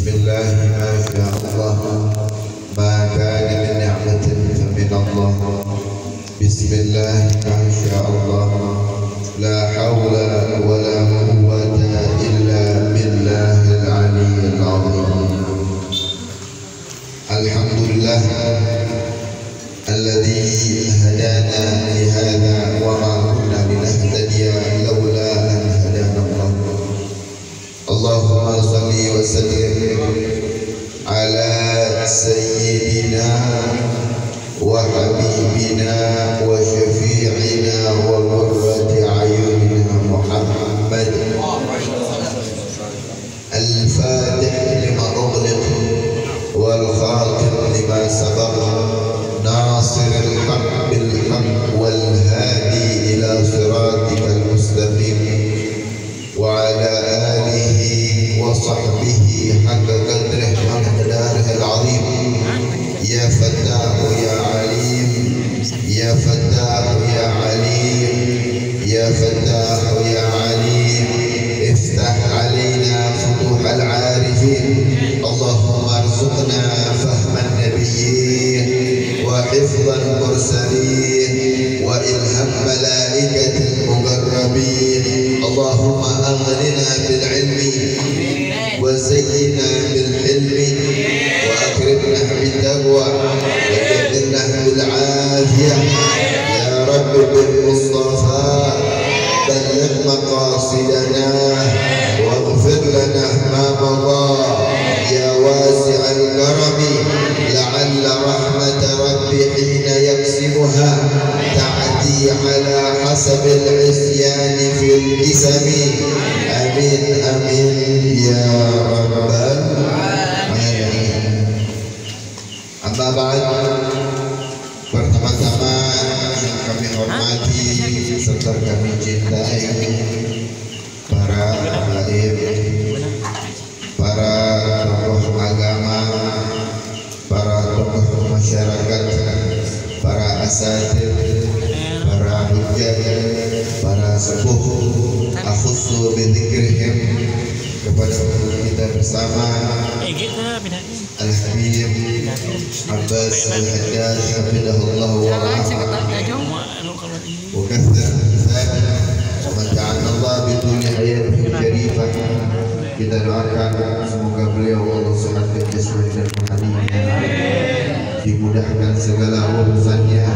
Bismillah, ma sya Allah, ma kana min ni'matin fa min Allah. Bismillah, ma sya Allah, la hawla wa la quwwata illa billahil aliyyil azim. Alhamdulillah alladzi hadana li hadza wa ma kunna linahtadiya laula an hadana Allah. Allahumma salli wa sallim ala sayyidina wa habibina wa syafi'ina wa qurrati a'yunina Muhammad al-fatih lima ughliq wal khatim lima sabaq nasir al-haq bil haq wal hadi ila siratikal mustaqim wa ala alihi wa sahbihi haqqa qadrihi wa miqdarihi al-azim. Ya Fattahu ya Alim, ya Fattahu ya Alim, ya Fattahu ya Alim, iftah alaina futuhal arifin. Allahumma arzuqna fahman nabiyyin wa hifdhan mursalin wa ilham malaikatil muqarrabin. Allahumma aghnina bil ilmi wa zayyina bil hilmi wa akrimna bit taqwa wa jannina bil afiyah. Ya Rabbi bil Mustafa balligh maqasidana waghfir lana ma madha ya wasi'al karami la'alla rahmata rabbi hina yaksibuha ta'ti ala hasabil isyani fil ismi. Amin amin ya rabbal alamin. Amma ba'd, pertama-tama yang kami hormati serta kami cintai para alim, para tokoh agama, para tokoh masyarakat, para asatidz, para hujjah, para sepuh, akhussu bidzikrihim, kepada kita bersama Al-Habib Abbas Al-Haddad hafidhahullah wa ra'ah wa kathir Allah bituli hayatihi syarifah. Kita doakan semoga beliau Allah SWT dan menghadiahnya, dimudahkan segala urusannya,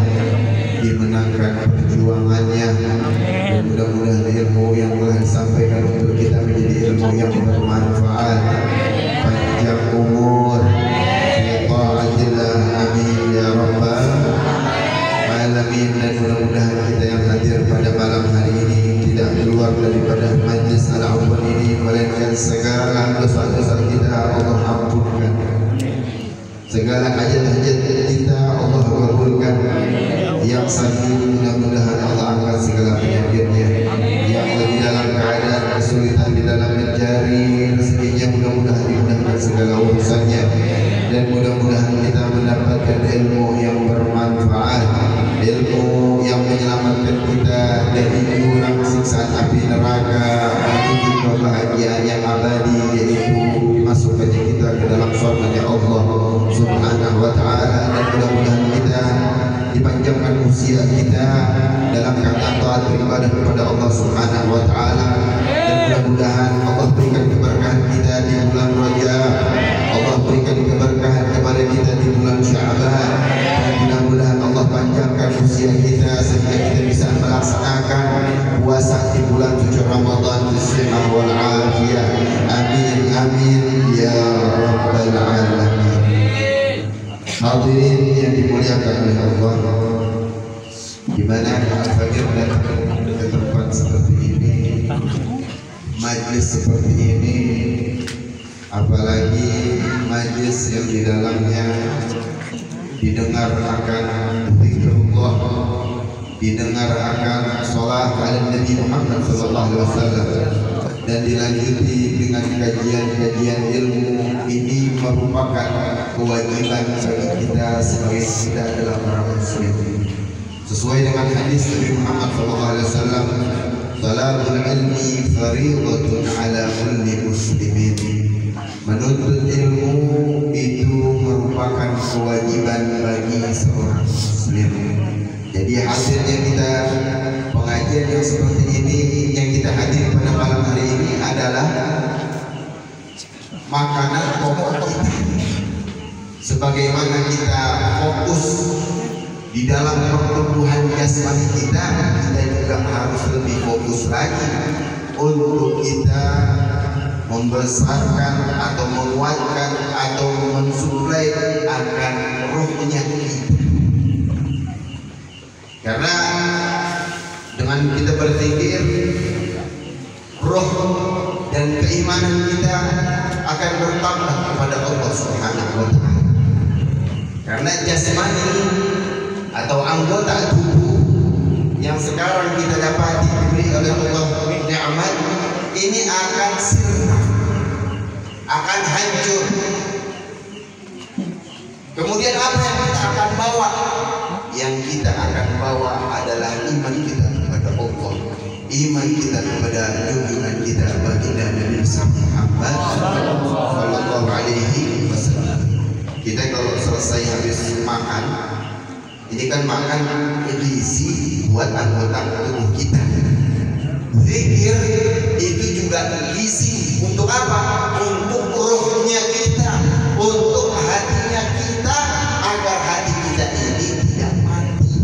dimenangkan perjuangannya, dan mudah-mudahan ilmu yang telah disampaikan untuk kita menjadi ilmu yang bermanfaat, panjang umur fi ta'atillah. Amin ya rabbal alamin. Dan mudah-mudahan kita yang hadir pada malam hari ini tidak keluar daripada majlis al-awwal ini melainkan segala dosa-dosa kita Allah ampunkan, segala hajat-hajat kita Allah kabulkan. Yang sakit mudah-mudahan Allah angkat segala penyakitnya, yang lagi dalam keadaan kesulitan di dalam mencari rezekinya mudah-mudahan dimudahkan segala urusannya, dan mudah-mudahan kita mendapatkan ilmu yang bermanfaat, ilmu yang menyelamatkan kita dari jurang siksaan api neraka menuju kebahagiaan yang abadi, yaitu dimasukkannya kita ke dalam surga Allah Subhanahu wa ta'ala. Dan mudah-mudahan kita dipanjangkan usia kita dalam kata taat beribadah kepada Allah Subhanahu wa ta'ala, dan mudah-mudahan Allah berikan keberkahan kita di bulan Rajab, Allah berikan keberkahan kepada kita di bulan Sya'ban, dan mudah-mudahan Allah panjangkan usia kita sehingga kita bisa melaksanakan puasa di bulan suci Ramadan bismillah wal afiyah. Amin amin ya rabbal alamin. Hadirin yang dimuliakan oleh Allah, di mana Al-Fajr datang ke tempat seperti ini, majlis seperti ini, apalagi majlis yang di dalamnya didengar akan zikrullah, didengar akan sholat ala Nabi Muhammad SAW, dan dilanjuti dengan kajian-kajian ilmu. Ini merupakan kewajiban bagi kita sebagai kita adalah para muslim. Sesuai dengan hadis Nabi Muhammad SAW, talabul ilmi fariidatun ala kulli muslimin. Menuntut ilmu kewajiban bagi seorang muslim. Jadi hasilnya kita pengajian yang seperti ini yang kita hadir pada malam hari ini adalah makanan pokok kita. Sebagaimana kita fokus di dalam pertumbuhan jasmani kita, kita juga harus lebih fokus lagi untuk kita membesarkan atau menguatkan atau mensuplai akan rohnya kita. Karena dengan kita berzikir, roh dan keimanan kita akan bertambah kepada Allah Subhanahu wa Ta'ala. Karena jasmani atau anggota tubuh yang sekarang kita dapat diberi oleh Allah nikmat ini akan sirna, akan hancur. Kemudian apa yang kita akan bawa? Yang kita akan bawa adalah iman kita kepada Allah, iman kita kepada junjungan kita baginda Nabi Muhammad sallallahu alaihi wasallam. Kita kalau selesai habis makan, ini kan makan gizi buat anggota tubuh kita. Zikir itu juga gizi untuk apa? Untuk rohnya kita, untuk hatinya kita, agar hati kita ini tidak mati,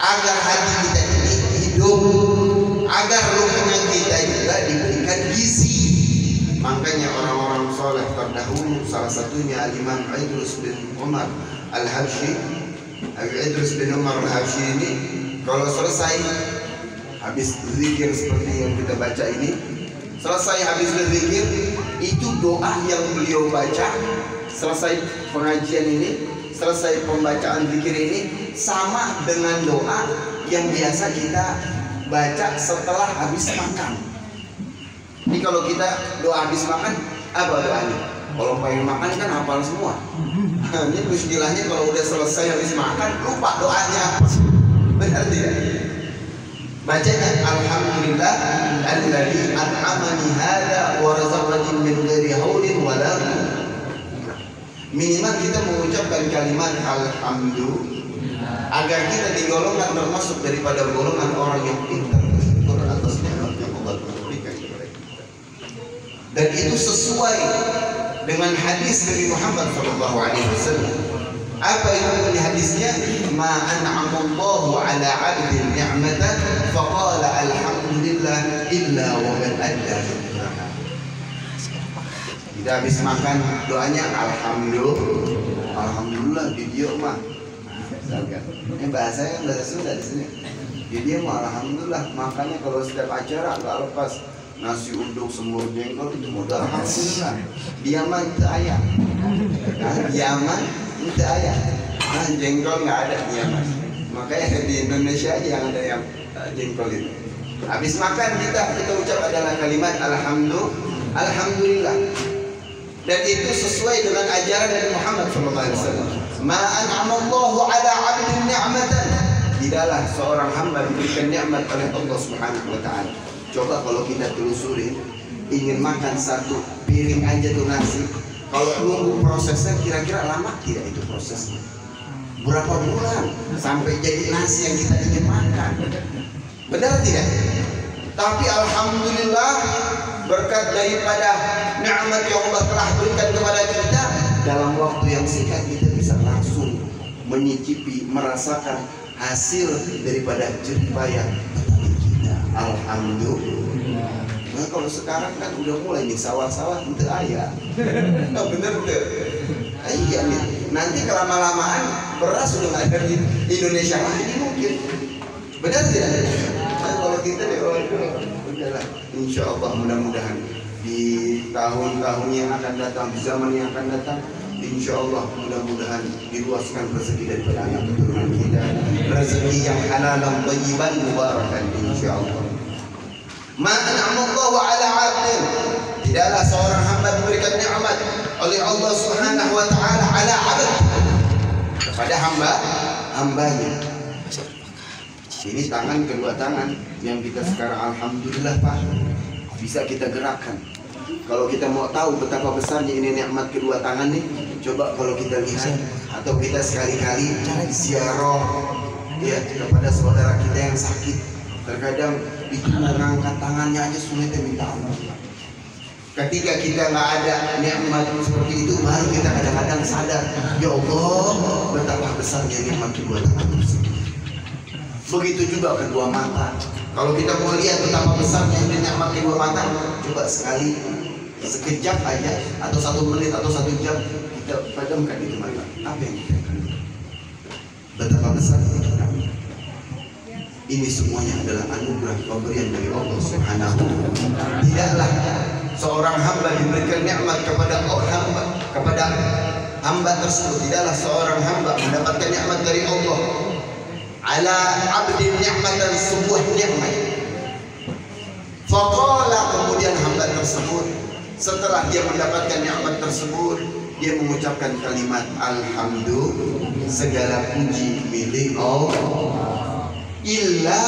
agar hati kita ini hidup, agar rohnya kita juga diberikan gizi. Makanya orang-orang soleh terdahulu, salah satunya Imam Idrus bin Umar Al-Habsyi, Idrus bin Umar Al-Habsyi ini kalau selesai habis zikir seperti yang kita baca ini, selesai habis berzikir, itu doa yang beliau baca selesai pengajian ini, selesai pembacaan zikir ini, sama dengan doa yang biasa kita baca setelah habis makan. Ini kalau kita doa habis makan, apa doanya? Kalau pengen makan kan hafal semua. Ini istilahnya kalau udah selesai habis makan, lupa doanya apa. Benar tidak? Bacanya alhamdulillah alladzi at'amani hada wa razaqani min ghairi haulin wala quwwah. Minimal kita mengucapkan kalimat alhamdulillah agar kita digolongkan termasuk daripada golongan orang yang pintar bersyukur atas nikmat yang Allah berikan kepada kita. Dan itu sesuai dengan hadis Nabi Muhammad SAW. Apa itu hadisnya? Ma an'amallahu ala 'abdin ni'matan faqala alhamdulillah illa wa qad adda. Kita habis makan doanya alhamdulillah. Alhamdulillah di dia mah. Ini bahasanya bahasa Sunda di sini. Di dia mah alhamdulillah. Makanya kalau setiap acara enggak lepas nasi uduk semur jengkol itu modal alhamdulillah. Dia mah itu ayam. Dia mah itu ayam. Nah, jengkol nggak ada dia mas. Makanya di Indonesia aja yang ada yang jengkol itu. Habis makan kita ucap adalah kalimat alhamdulillah. Dan itu sesuai dengan ajaran Nabi Muhammad SAW. Ma an'amallahu ala 'abdin ni'matan. Tidaklah seorang hamba diberikan nikmat oleh Allah Subhanahu wa Ta'ala. Coba kalau kita telusuri, ingin makan satu piring aja tuh nasi, kalau nunggu prosesnya kira-kira lama tidak itu prosesnya? Berapa bulan sampai jadi nasi yang kita ingin makan? Benar tidak? Tapi alhamdulillah berkat daripada nikmat yang Allah telah berikan kepada kita, dalam waktu yang singkat kita bisa langsung menyicipi, merasakan hasil daripada jerih payah kita. Alhamdulillah. Nah, kalau sekarang kan udah mulai nih sawah-sawah itu ayah. Nah, bener tuh. Iya nih. Nanti kelama-lamaan beras sudah nggak ada di Indonesia lagi mungkin. Benar tidak? Nah, kalau kita di udahlah. Insya Allah mudah-mudahan di tahun-tahun yang akan datang, di zaman yang akan datang, insya Allah mudah-mudahan diluaskan rezeki daripada anak keturunan kita, rezeki yang halal dan thayyiban mubarakan insya Allah. Ma an'amallahu ala 'abdin, tidaklah seorang hamba diberikan nikmat oleh Allah Subhanahu wa Ta'ala ala 'abd, kepada hambanya. Ini tangan, kedua tangan yang kita sekarang alhamdulillah Pak bisa kita gerakkan. Kalau kita mau tahu betapa besarnya ini nikmat kedua tangan nih, coba kalau kita lihat atau kita sekali-kali ziarah ya kepada saudara kita yang sakit. Terkadang itu mengangkat tangannya aja sulit minta ampun. Ketika kita nggak ada nikmat seperti itu, baru kita kadang-kadang sadar, ya Allah betapa besarnya nikmat kedua tangan tersebut. Begitu juga kedua mata. Kalau kita mau lihat betapa besarnya ini nikmat kedua mata, coba sekali sekejap aja atau 1 menit atau 1 jam kita padamkan itu mata. Apa yang kita akan lihat? Betapa besarnya nikmat. Ini semuanya adalah anugerah pemberian dari Allah Subhanahu wa Ta'ala. Tidaklah seorang hamba diberikan nikmat kepada hamba tersebut. Tidaklah seorang hamba mendapatkan nikmat dari Allah. Ala abdin ni'matan, sebuah nikmat. Faqala, kemudian hamba tersebut setelah dia mendapatkan nikmat tersebut, dia mengucapkan kalimat alhamdulillah, segala puji milik Allah. Illa,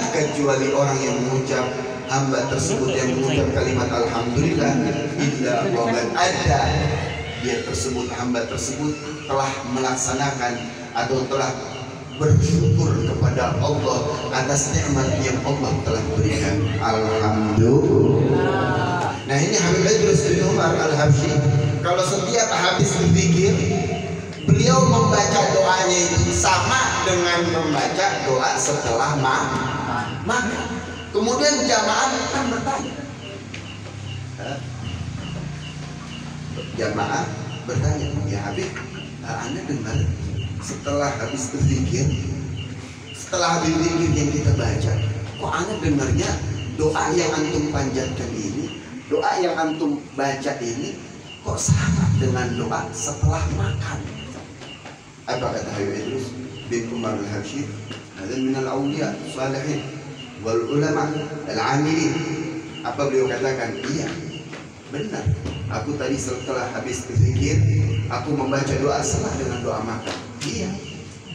kecuali orang yang mengucap, hamba tersebut yang mengucap kalimat alhamdulillah, illa waqad ada, dia tersebut, hamba tersebut telah melaksanakan atau telah bersyukur kepada Allah atas nikmat yang Allah telah berikan. Alhamdulillah. Nah, ini Habib Idrus bin Umar Al-Habsyi, kalau setiap habis berzikir, beliau membaca doanya itu sama dengan membaca doa setelah makan. Kemudian jamaah kan bertanya, jamaah bertanya, ya Habib, Anda dengar setelah habis berzikir, setelah habis berzikir yang kita baca, kok Anda dengarnya doa yang antum panjatkan ini, doa yang antum baca ini kok sama dengan doa setelah makan? Apa kata Habib Idrus bin Umar Al-Habsyi? Hadzal minal awliya salihin wal ulama al-amilin. Apa beliau katakan? Iya, benar. Aku tadi setelah habis berzikir, aku membaca doa sama dengan doa makan. Iya.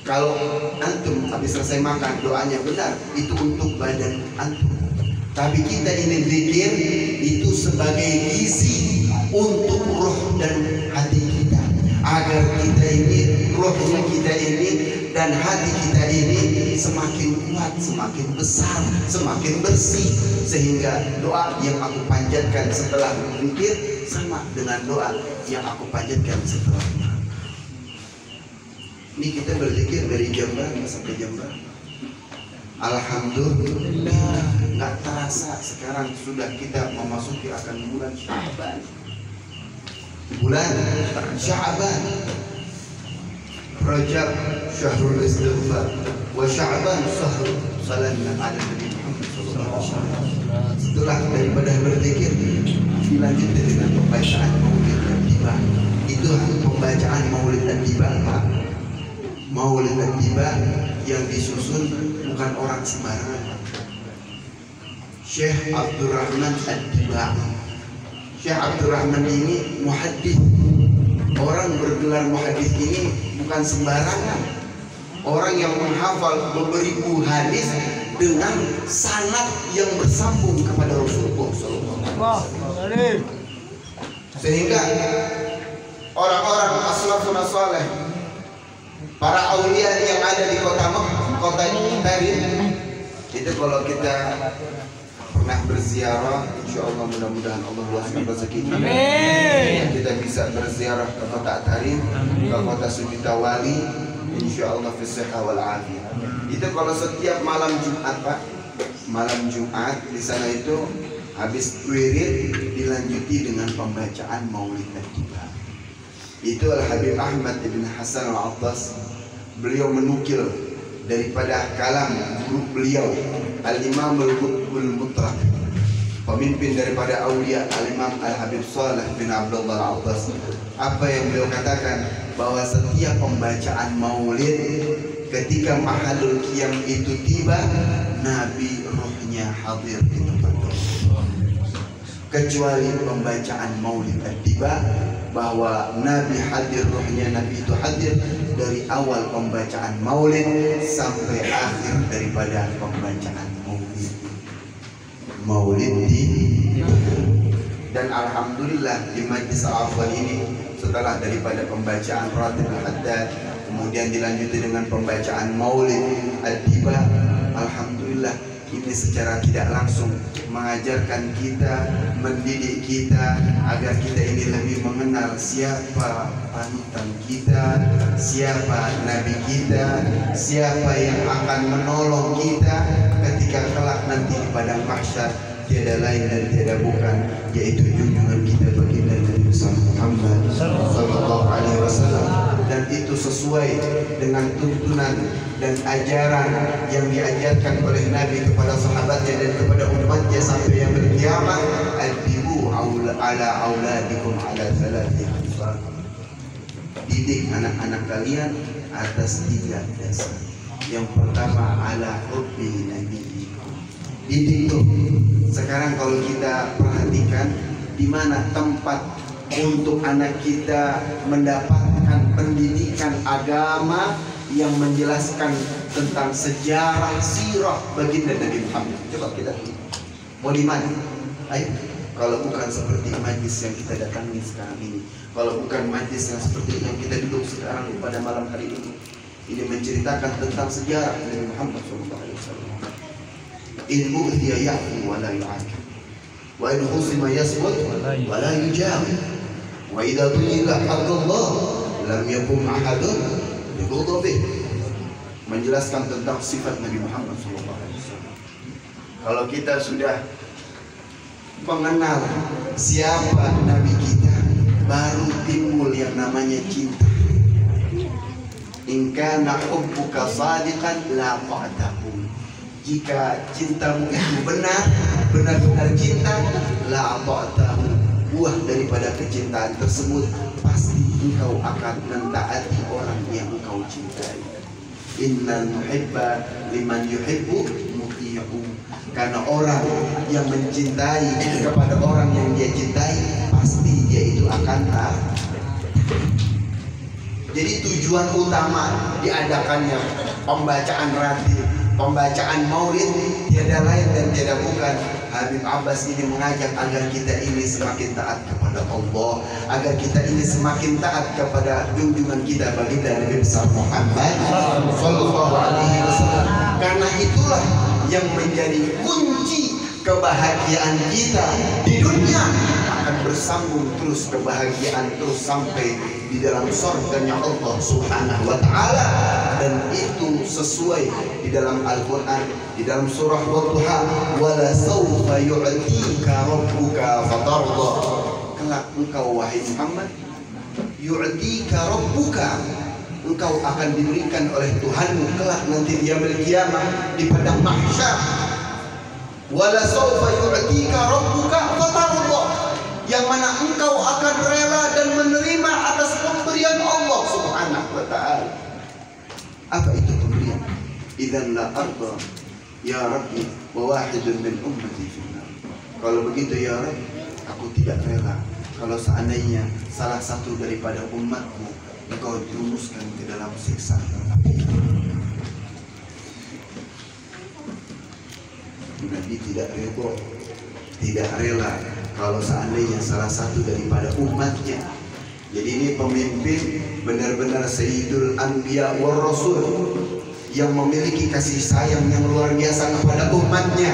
Kalau antum habis selesai makan, doanya benar, itu untuk badan antum. Tapi kita ini zikir itu sebagai gizi untuk roh dan hati kita, agar kita ini, rohnya kita ini dan hati kita ini semakin kuat, semakin besar, semakin bersih, sehingga doa yang aku panjatkan setelah zikir sama dengan doa yang aku panjatkan setelah makan. Ini kita berzikir dari jam berapa sampai jam berapa? Alhamdulillah, nggak terasa sekarang sudah kita memasuki akan bulan Sya'ban. Bulan Sya'ban, Rajab syahrul istighfar, wa Sya'ban syahrul salatna ala Nabi Muhammad sallallahu alaihi wasallam. Setelah daripada berzikir, dilanjutkan dengan pembacaan maulid at-tiba. Itu pembacaan maulid at-tiba, Pak. Maulid at-tiba yang disusun bukan orang sembarangan. Syekh Abdurrahman At-Tiba. Syekh Abdurrahman ini muhaddits. Orang bergelar muhaddits ini bukan sembarangan. Orang yang menghafal beribu hadis dengan sanad yang bersambung kepada Rasulullah SAW. Sehingga orang-orang as-salafun as-salih, para aulia yang ada di kota ini tadi, itu kalau kita pernah berziarah, insya Allah mudah-mudahan Allah luaskan rezeki kita. Kita bisa berziarah ke kota Tarim, ke kota Sumitawali, insya Allah fisihah wal afiyah. Itu kalau setiap malam Jumat, Pak, malam Jumat di sana itu habis wirid dilanjuti dengan pembacaan maulid at-tiba. Itu Al-Habib Ahmad ibn Hasan Al-Attas, beliau menukil daripada kalam guru beliau Al-Imam Al-Qutbul Mutlaq, pemimpin daripada aulia Al-Imam Al-Habib Saleh bin Abdullah Al-Attas. Apa yang beliau katakan, bahwa setiap pembacaan maulid ketika mahalul qiyam itu tiba, Nabi rohnya hadir di tempat itu. Kecuali pembacaan maulid tiba, bahwa Nabi hadir, rohnya Nabi itu hadir dari awal pembacaan maulid sampai akhir daripada pembacaan maulid di. Dan alhamdulillah di majlis Al-Afwan ini setelah daripada pembacaan Ratibul Haddad, kemudian dilanjuti dengan pembacaan Maulid Ad-Diba, alhamdulillah ini secara tidak langsung mengajarkan kita, mendidik kita agar kita ini lebih mengenal siapa panutan kita, siapa nabi kita, siapa yang akan menolong kita ketika kelak nanti di padang mahsyar. Tiada lain dan tiada bukan, yaitu junjungan kita baginda Nabi Muhammad sallallahu alaihi wasallam, dan itu sesuai dengan tuntunan dan ajaran yang diajarkan oleh Nabi kepada sahabatnya dan kepada umatnya sampai yang berkiamat. Adibu ala auladikum ala salati khisal. Didik anak-anak kalian atas 3 dasar. Yang pertama ala hubbi nabi. Didik tuh. Sekarang kalau kita perhatikan di mana tempat untuk anak kita mendapatkan pendidikan agama yang menjelaskan tentang sejarah sirah baginda Nabi Muhammad. Coba kita mau di mana? Ayo. Kalau bukan seperti majlis yang kita datangi sekarang ini, kalau bukan majlis yang seperti yang kita duduk sekarang pada malam hari ini menceritakan tentang sejarah Nabi Muhammad SAW. In u'tiya ya'fu wa la yu'aqib, wa in husima yasbut wa la yujawib, wa idza tu'ila haqqallah lam yakum ahadun bighadabih. Menjelaskan tentang sifat Nabi Muhammad SAW. Kalau kita sudah mengenal siapa Nabi kita, baru timbul yang namanya cinta. In kana hubbuka sadiqan la fa'tahu. Jika cintamu itu benar-benar cinta, la ta'tahu, buah daripada kecintaan tersebut pasti engkau akan mentaati orang yang engkau cintai. Innal muhibba liman yuhibbu muti'u. Karena orang yang mencintai kepada orang yang dia cintai, pasti dia itu akan taat. Jadi tujuan utama diadakannya pembacaan ratib, pembacaan maulid tiada lain dan tiada bukan, Habib Abbas ini mengajak agar kita ini semakin taat kepada Allah, agar kita ini semakin taat kepada junjungan kita baginda Nabi Muhammad sallallahu alaihi wasallam. Karena itulah yang menjadi kunci kebahagiaan kita di dunia, akan bersambung terus kebahagiaan terus sampai di dalam surganya Allah Subhanahu wa taala. Dan itu sesuai di dalam Al-Qur'an, di dalam surah Wadduha, wala sawfa yu'tika rabbuka fatarda. Kelak engkau wahai Muhammad, yu'tika rabbuka, engkau akan diberikan oleh Tuhanmu kelak nanti di yaumil qiyamah di padang mahsyar. Wala sawfa yu'tika rabbuka fatarda, yang mana engkau akan rela dan menerima atas pemberian Allah Subhanahu wa taala. Apa itu pemberian? Idzan la arda ya Rabbi wa wahidun min ummati finnar. Kalau begitu ya Rabb, aku tidak rela kalau seandainya salah satu daripada umatku engkau jerumuskan ke dalam siksa api. Nabi tidak rela, tidak rela kalau seandainya salah satu daripada umatnya. Jadi ini pemimpin benar-benar Sayyidul Anbiya war Rasul yang memiliki kasih sayang yang luar biasa kepada umatnya.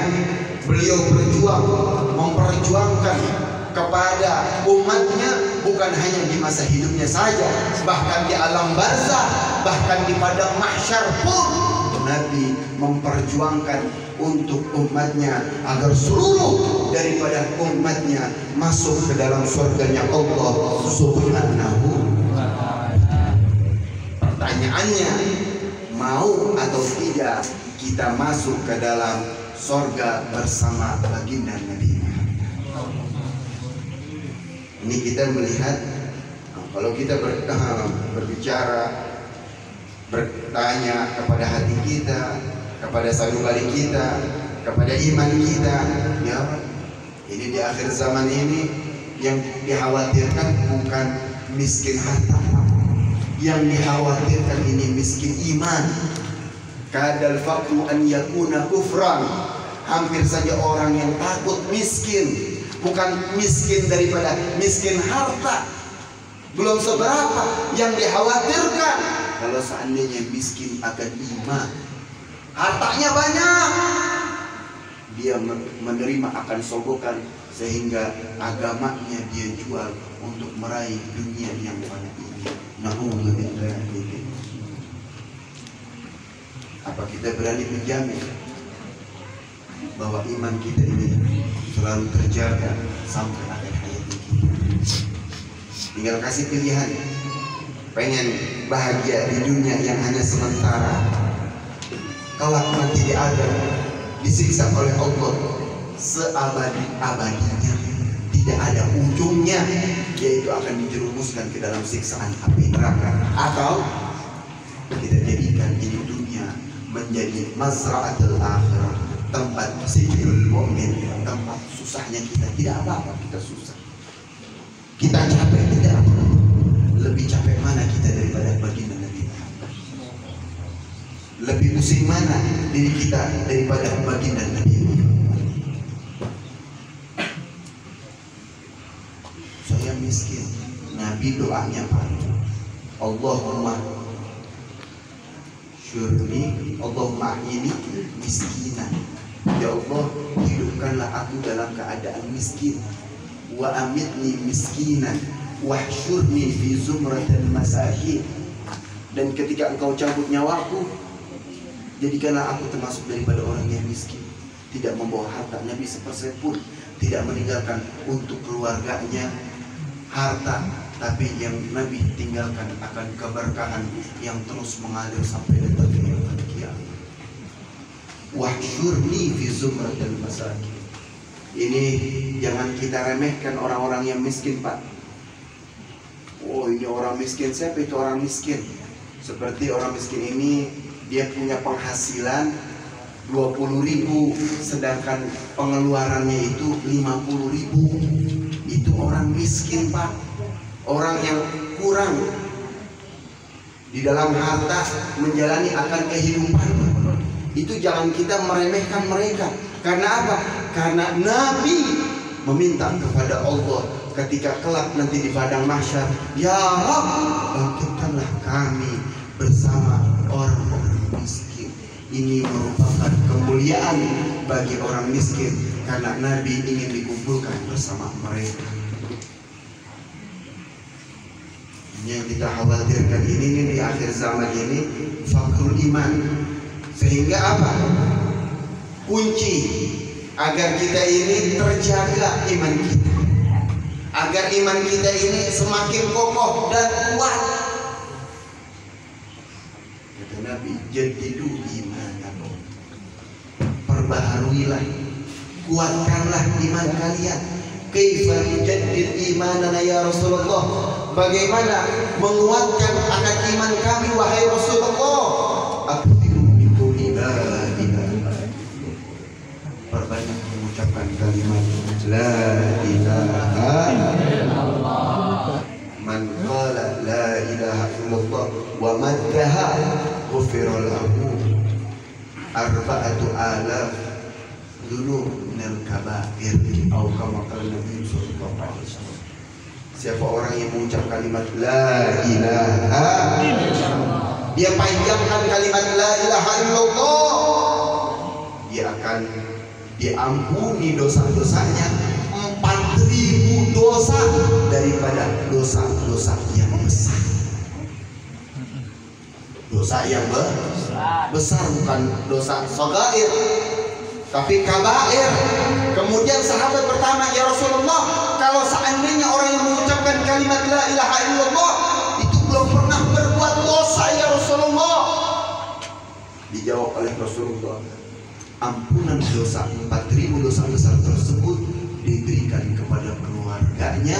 Beliau berjuang, memperjuangkan kepada umatnya bukan hanya di masa hidupnya saja, bahkan di alam barzah, bahkan di padang mahsyar pun Nabi memperjuangkan untuk umatnya agar seluruh daripada umatnya masuk ke dalam surganya Allah Subhanahu wa ta'ala. Pertanyaannya, mau atau tidak kita masuk ke dalam surga bersama baginda Nabi Muhammad? Ini kita melihat, kalau kita berbicara, bertanya kepada hati kita, kepada sanubari kita, kepada iman kita, ya ini di akhir zaman ini yang dikhawatirkan bukan miskin harta, yang dikhawatirkan ini miskin iman. Kadal faqru an yakuna kufran. Hampir saja orang yang takut miskin, bukan miskin daripada miskin harta. Belum seberapa yang dikhawatirkan kalau seandainya miskin akan iman. Hartanya banyak, dia menerima akan sogokan sehingga agamanya dia jual untuk meraih dunia yang banyak ini. Na'udzubillah. Apa kita berani menjamin bahwa iman kita ini selalu terjaga sampai akhir hayat kita? Tinggal kasih pilihan. Pengen bahagia di dunia yang hanya sementara, kelak nanti di akhirat disiksa oleh Allah seabadi-abadinya, tidak ada ujungnya, yaitu akan dijerumuskan ke dalam siksaan api neraka. Atau kita jadikan ini dunia menjadi mazra'atul akhirah, tempat sijnul mu'min, tempat susahnya kita. Tidak apa-apa kita susah, kita capek, tidak apa-apa. Lebih capek mana kita daripada baginda Nabi Muhammad? Lebih pusing mana diri kita daripada baginda Nabi Muhammad? Saya miskin, Nabi doanya Pak, Allahumma syurni, Allahumma ini miskinan. Ya Allah, hidupkanlah aku dalam keadaan miskin. Wa amitni miskinan wahsyurni fi zumratil masakin. Dan ketika engkau cabut nyawaku, jadikanlah aku termasuk daripada orang yang miskin, tidak membawa harta. Nabi sepersen pun tidak meninggalkan untuk keluarganya harta, tapi yang Nabi tinggalkan akan keberkahan yang terus mengalir sampai detik kiamat. Wahsyurni fi zumratil masakin. Ini jangan kita remehkan orang-orang yang miskin, Pak. Oh, ini orang miskin. Siapa itu orang miskin? Seperti orang miskin ini, dia punya penghasilan 20.000, sedangkan pengeluarannya itu 50.000. Itu orang miskin, Pak. Orang yang kurang di dalam harta menjalani akan kehidupan. Itu jangan kita meremehkan mereka. Karena apa? Karena Nabi meminta kepada Allah ketika kelak nanti di padang mahsyar, ya Rabb, bangkitkanlah kami bersama orang-orang miskin. Ini merupakan kemuliaan bagi orang miskin, karena Nabi ingin dikumpulkan bersama mereka. Yang kita khawatirkan ini di akhir zaman ini, fakrul iman. Sehingga apa? Kunci agar kita ini terjaga iman kita, agar iman kita ini semakin kokoh dan kuat. Kata Nabi, jadidu imanakum, perbaharuilah, kuatkanlah iman kalian. Kaifa nujaddid imanana ya Rasulullah? Bagaimana menguatkan akan iman kami wahai Rasulullah? Aktsiru min qawli la ilaha, perbanyak mengucapkan kalimat la ilaha illallah. Man qala la ilaha illallah wa maddaha ghufira lahu arba'atu alaf dzunub minal kabair atau kama qala Nabi sallallahu alaihi wasallam. Siapa orang yang mengucap kalimat la ilaha illallah, dia panjangkan kalimat la ilaha illallah, dia akan diampuni dosa-dosanya 4.000 dosa daripada dosa-dosa yang besar. Dosa yang besar, bukan dosa shagair, tapi kabair. Kemudian sahabat pertama, ya Rasulullah, kalau seandainya orang yang mengucapkan kalimat la ilaha illallah itu belum pernah berbuat dosa, ya Rasulullah. Dijawab oleh Rasulullah, ampunan dosa 4.000 dosa besar tersebut diberikan kepada keluarganya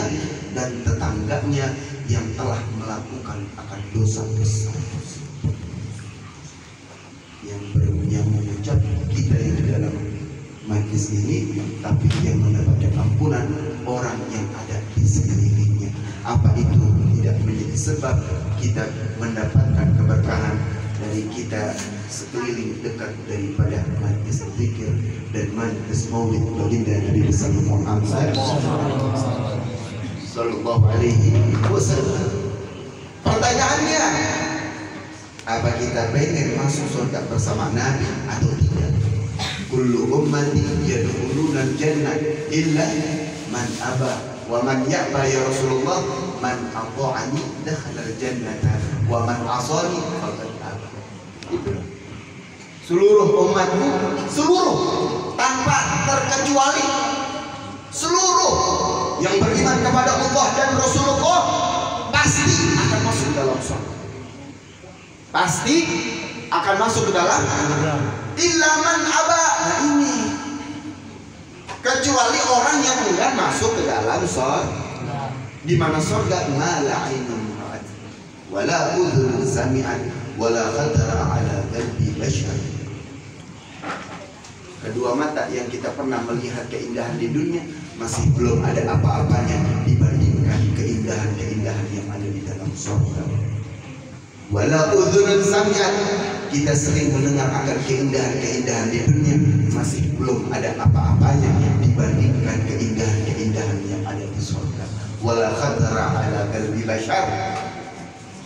dan tetangganya yang telah melakukan akan dosa besar. Yang mengucap kita yang di dalam majlis ini, tapi yang mendapatkan ampunan orang yang ada di sekelilingnya. Apa itu tidak menjadi sebab kita mendapatkan keberkahan dari Mari kita sekeliling dekat daripada majlis zikir dan majlis maulid baginda Nabi besar Muhammad sallallahu alaihi wasallam. Pertanyaannya, apa kita pengen masuk surga bersama Nabi atau tidak? Kullu ummati yadkhuluna jannah illa man aba wa man ya'ba ya Rasulullah man ata'ani dakhala al-jannata wa man asani faqad aba. Itu seluruh umatku, seluruh tanpa terkecuali, seluruh yang beriman kepada Allah dan Rasulullah pasti akan masuk dalam surga. Pasti akan masuk ke dalam illa man aba. Nah ini kecuali orang yang enggak masuk ke dalam surga. Di mana surga? Ma la ainun ra'at wa la udhun sami'at wa la khatara ala qalbi bashar. Kedua mata yang kita pernah melihat keindahan di dunia masih belum ada apa-apanya dibandingkan keindahan-keindahan yang ada di dalam surga. Wala udhun sami'at, kita sering mendengar akan keindahan-keindahan di dunia masih belum ada apa-apanya dibandingkan keindahan-keindahan yang ada di surga. Wala khatara ala qalbi bashar,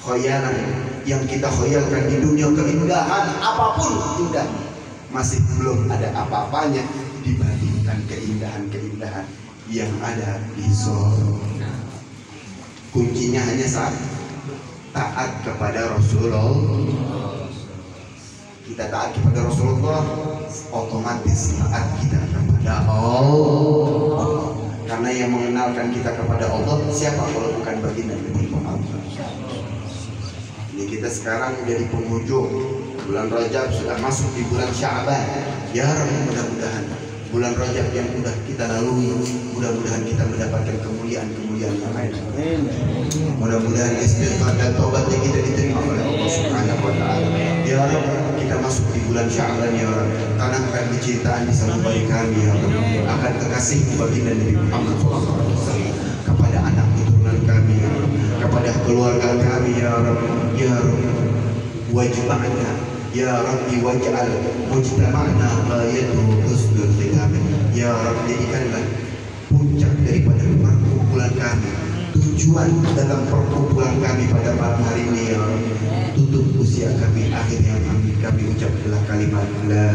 khayalan yang kita khayalkan di dunia, keindahan apapun indahnya masih belum ada apa-apanya dibandingkan keindahan-keindahan yang ada di surga. Kuncinya hanya taat kepada Rasulullah. Kita taat kepada Rasulullah, otomatis taat kita kepada Allah. Karena yang mengenalkan kita kepada Allah siapa kalau bukan baginda Nabi Muhammad. Ini kita sekarang jadi penghujung bulan Rajab, sudah masuk di bulan Sya'ban. Ya Rabbi, mudah-mudahan bulan Rajab yang sudah kita lalui, mudah-mudahan kita mendapatkan kemuliaan-kemuliaan yang lain. Mudah-mudahan istighfar dan taubatnya kita diterima oleh Allah Subhanahu wa taala. Ya Rabbi, kita masuk di bulan Sya'ban ya Rabbi. Tanamkan kecintaan di dalam hati kami ya Rabbi akan kekasih baginda Nabi Muhammad SAW, kepada anak keturunan kami ya Rabbi, kepada keluarga kami ya Rabbi. Ya Rabbi, wajibana ya Rabbi waj'al mujtama'na ghayatuhu husnul khitam. Ya Rabbi, jadikanlah puncak daripada perkumpulan kami, tujuan dalam perkumpulan kami pada malam hari ini ya Rabbi, tutup usia kami, akhir yang kami ucap adalah kalimat la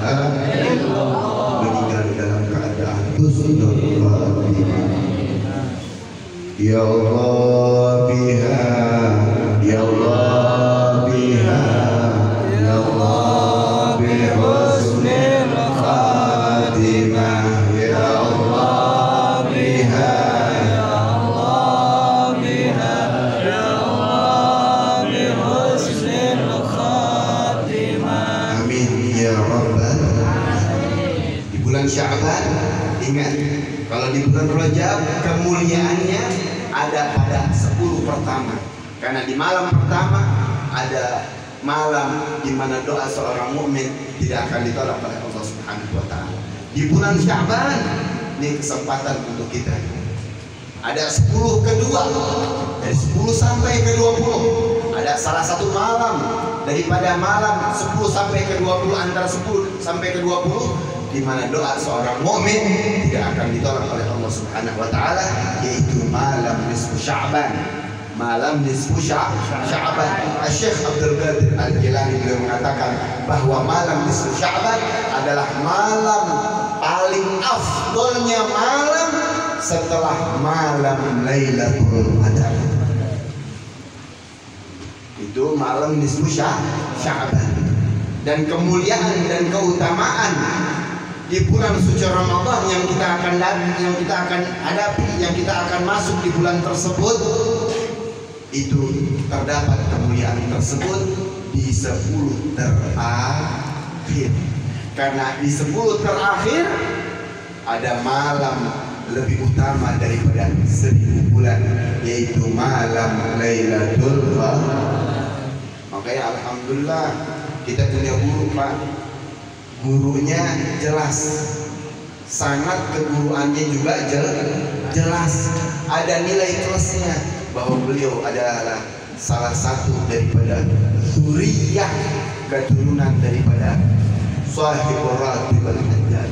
ilaha illallah, meninggal dalam keadaan husnul khatimah. Ya Allah biha, ya Allah biha, ya Allah bi husnil khatimah. Ya Allah biha, ya Allah biha, ya Allah bi husnil khatimah. Amin ya rabbal alamin. Di bulan Sya'ban, ingat, kalau di bulan Rajab kemuliaannya ada pada 10 pertama. Karena di malam pertama ada malam di mana doa seorang mukmin tidak akan ditolak oleh Allah Subhanahu wa taala. Di bulan Sya'ban ini kesempatan untuk kita. Ada 10 kedua, dari 10 sampai ke 20. Ada salah satu malam daripada malam 10 sampai ke 20, antara 10 sampai ke 20, di mana doa seorang mukmin tidak akan ditolak oleh Allah Subhanahu wa taala, yaitu malam nisfu Sya'ban. Malam nisfu Sya'ban. Syekh Abdul Qadir Al-Jilani beliau mengatakan bahwa malam nisfu Sya'ban adalah malam paling afdolnya malam setelah malam Lailatul Qadar. Itu malam nisfu Sya'ban. Dan kemuliaan dan keutamaan di bulan suci Ramadan yang kita akan hadapi, yang kita akan masuk di bulan tersebut, itu terdapat kemuliaan tersebut di 10 terakhir. Karena di 10 terakhir ada malam lebih utama daripada 1000 bulan, yaitu malam Lailatul Qadar. Makanya alhamdulillah kita punya guru, Pak. Gurunya jelas, sangat keguruannya juga jelas, ada nilai plusnya bahwa beliau adalah salah satu daripada zuriyah, keturunan daripada sahibul ratib al-Haddad,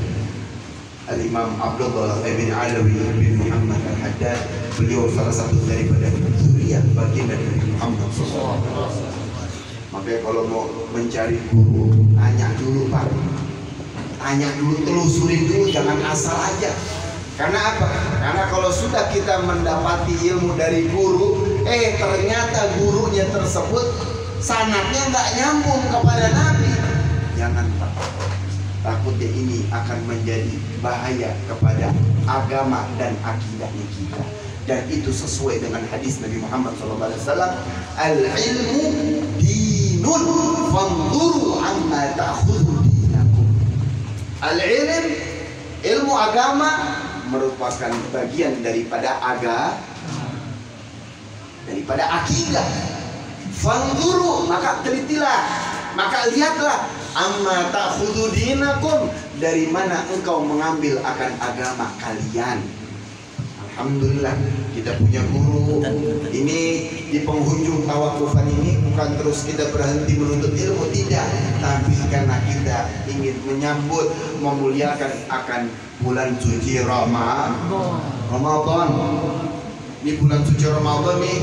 Al-Imam Abdullah bin Alawi bin Muhammad al-Haddad. Beliau salah satu daripada zuriyah baginda Nabi Muhammad SAW. Makanya kalau mau mencari guru, tanya dulu Pak, tanya dulu, telusurin dulu, jangan asal aja. Karena apa? Karena kalau sudah kita mendapati ilmu dari guru, ternyata gurunya tersebut sanadnya nggak nyambung kepada Nabi, jangan Pak. Takutnya ini akan menjadi bahaya kepada agama dan akidahnya kita. Dan itu sesuai dengan hadis Nabi Muhammad SAW. Al-ilmu dinun fanzuru amma ta'khudhu dinakum. Al-ilm, ilmu agama merupakan bagian daripada akidah. Fanzuru, maka telitilah, maka lihatlah, amma ta'khudhu dinakum, dari mana engkau mengambil akan agama kalian. Alhamdulillah kita punya guru. Ini di penghujung tawakufan ini bukan terus kita berhenti menuntut ilmu, tidak, tapi karena kita ingin menyambut, memuliakan akan bulan suci Ramadan. Ini bulan suci Ramadan nih,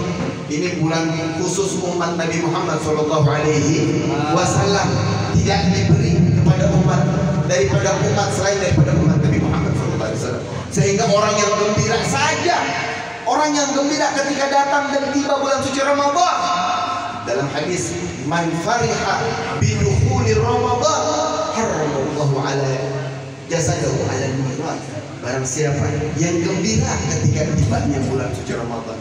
ini bulan khusus umat Nabi Muhammad SAW, tidak diberi kepada umat daripada umat selain daripada umat Nabi Muhammad SAW. Sehingga orang yang gembira saja, orang yang gembira ketika datang dan tiba bulan suci Ramadan. Dalam hadis, man fariha bidukhuli Ramadan haramallahu ala jasadahu ala nirat. Barang siapa yang gembira ketika tibanya bulan suci Ramadan,